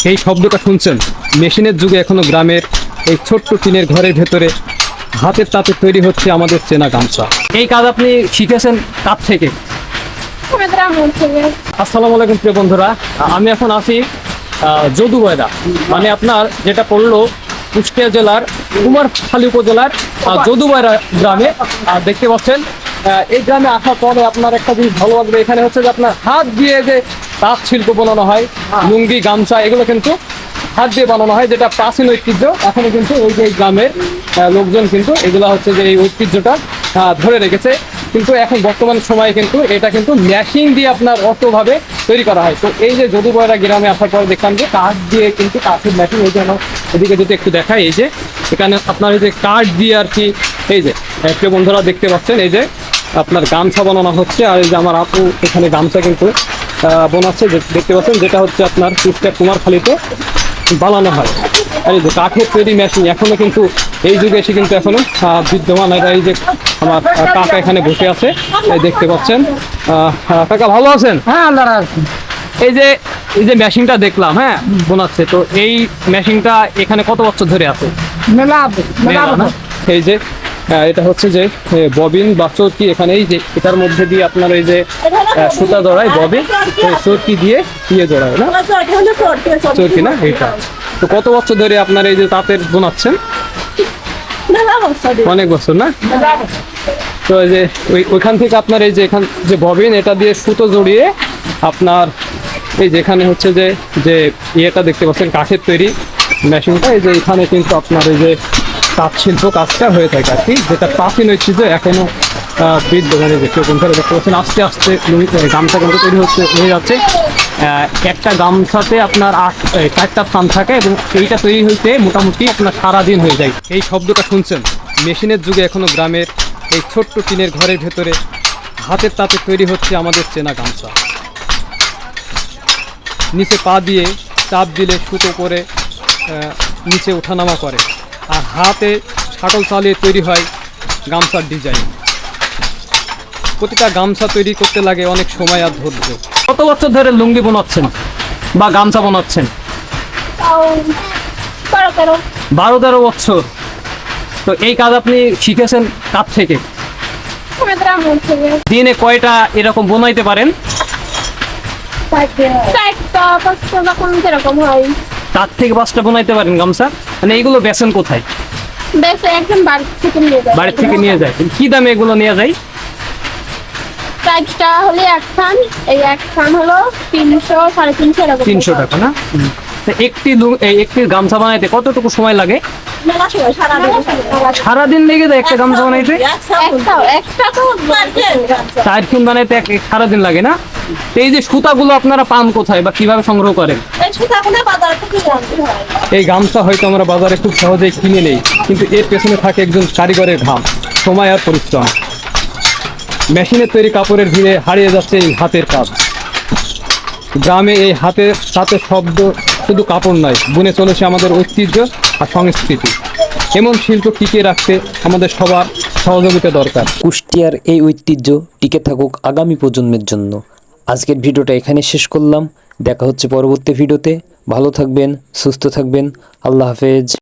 এই শব্দটা শুনছেন, মেশিনের যুগে এখনো গ্রামের এই ছোট্ট টিনের ঘরের ভেতরে হাতের তাতে তৈরি হচ্ছে আমাদের চেনা গামছা। এই কাজ আপনি শিখেছেন কার থেকে? আসসালামু আলাইকুম প্রিয় বন্ধুরা, আমি এখন আছি যদুবয়রা, মানে আপনার যেটা পড়লো কুষ্টিয়া জেলার কুমারখালী উপজেলার যদুবয়রা গ্রামে। দেখতে পাচ্ছেন এই গ্রামে আসার পরে আপনার একটা জিনিস ভালো লাগবে, এখানে হচ্ছে যে আপনার হাত দিয়ে যে তাঁত শিল্প বানানো হয়, লুঙ্গি গামছা এগুলো কিন্তু হাত দিয়ে বানানো হয়, যেটা প্রাচীন ঐতিহ্য। এখনো কিন্তু ওই যে গ্রামের লোকজন কিন্তু এগুলো হচ্ছে যে এই ঐতিহ্যটা ধরে রেখেছে। কিন্তু এখন বর্তমান সময়ে কিন্তু এটা কিন্তু মেশিন দিয়ে আপনার অতভাবে তৈরি করা হয়। তো এই যে যদুবয়রা গ্রামে আসার পরে দেখলাম যে কাঠ দিয়ে কিন্তু কাঠের মেশিন, এই যেন এদিকে যদি একটু দেখায়, এই যে এখানে আপনার এই যে কাঠ দিয়ে আর কি, এই যে প্রিয় বন্ধুরা দেখতে পাচ্ছেন এই যে আপনার গামছা বানানো হচ্ছে। আর এই যে আমার আপু এখানে গামছা কিন্তু বানাচ্ছে, দেখতে পাচ্ছেন, যেটা হচ্ছে আপনার কুষ্টিয়া কুমারখালীতে বানানো হয়। আর এই যে কাঠের তৈরি মেশিন এখনো কিন্তু এই যুগে এসে কিন্তু এখনো বিদ্যমান। এই যে আমার কাকা এখানে বসে আছে, দেখতে পাচ্ছেন। কাকা ভালো আছেন? হ্যাঁ, এই যে মেশিনটা দেখলাম, হ্যাঁ বোনাচ্ছে, তো এই মেশিনটা এখানে কত বছর ধরে আছে? এই যে এটা হচ্ছে যে ববিন বা চরকি, এখানে এই যে এটার মধ্যে দিয়ে আপনার এই যে সুতা জড়ায়, ববিন চরকি দিয়ে জড়ায় না, চরকি না এইটা। তো কত বছর ধরে আপনার এই যে তাঁতের বোনাচ্ছেন? অনেক বছর না? তো এই যে ওইখান থেকে আপনার এই যে এখান যে ববিন, এটা দিয়ে সুতো জড়িয়ে আপনার এই যে এখানে হচ্ছে যে ইয়েটা দেখতে পাচ্ছেন কাঠের তৈরি মেশিনটা, এই যে এখানে কিন্তু আপনার এই যে তাঁত শিল্প কাজটা হয়ে থাকে আর কি, যেটা প্রাচীন ঐতিহ্য এখনো বিদ্যমানে। দেখতে পাচ্ছেন আস্তে আস্তে গামছা কিন্তু তৈরি হয়ে যাচ্ছে। একটা গামছাতে আপনার 4টা থান থাকে এবং এইটা তৈরি হইতে মোটামুটি আপনার সারাদিন হয়ে যায়। এই শব্দটা শুনছেন, মেশিনের যুগে এখনো গ্রামের এই ছোট্ট টিনের ঘরের ভেতরে হাতের তাতে তৈরি হচ্ছে আমাদের চেনা গামছা। নিচে পা দিয়ে চাপ দিলে সুতো করে নিচে ওঠানামা করে, আর হাতে শাটল চালিয়ে তৈরি হয় গামছার ডিজাইন। প্রতিটা গামছা তৈরি করতে লাগে অনেক সময় আর ধৈর্য। কত বছর ধরে লুঙ্গি বানাচ্ছেন বা গামছা বানাচ্ছেন? 12-13 বছর। তো এই কাজ আপনি শিখেছেন কার থেকে? দিনে কয়টা এরকম বানাইতে পারেন? 4 থেকে 5টা বানাইতে পারেন গামছা। মানে এইগুলো বেচেন কোথায়? বাড়ি থেকে নিয়ে যায়। কি দামে এগুলো নিয়ে যায়? 4টা হলে এক থান, এই এক থান হলো 300, 350 300 টাকা না? একটি গামছা বানাইতে কতটুকু সময় লাগে? সারাদিন লেগে যায় একটা গামছা বানাইতে? 4 দিন বানাইতে সারাদিন লাগে না? এই যে সুতাগুলো আপনারা পান কোথায় বা কিভাবে সংগ্রহ করেন? এই গামছা হয়তো আমরা বাজারে খুব সহজেই কিনে নেই, কিন্তু এর পেছনে থাকে একজন কারিগরের ঘাম, সময় আর পরিশ্রম। মেশিনের তৈরি কাপড়ের ভিড়ে হারিয়ে যাচ্ছে এই হাতের কাজ। গ্রামে এই হাতের সাথে শব্দ শুধু কাপড় নয়, বুনে চলেছে আমাদের ঐতিহ্য আর সংস্কৃতি। এমন শিল্প টিকিয়ে রাখতে আমাদের সবার সহযোগিতা দরকার। কুষ্টিয়ার এই ঐতিহ্য টিকে থাকুক আগামী প্রজন্মের জন্য। আজকের ভিডিওটা এখানে শেষ করলাম। দেখা হচ্ছে পরবর্তী ভিডিওতে। ভালো থাকবেন, সুস্থ থাকবেন। আল্লাহ হাফেজ।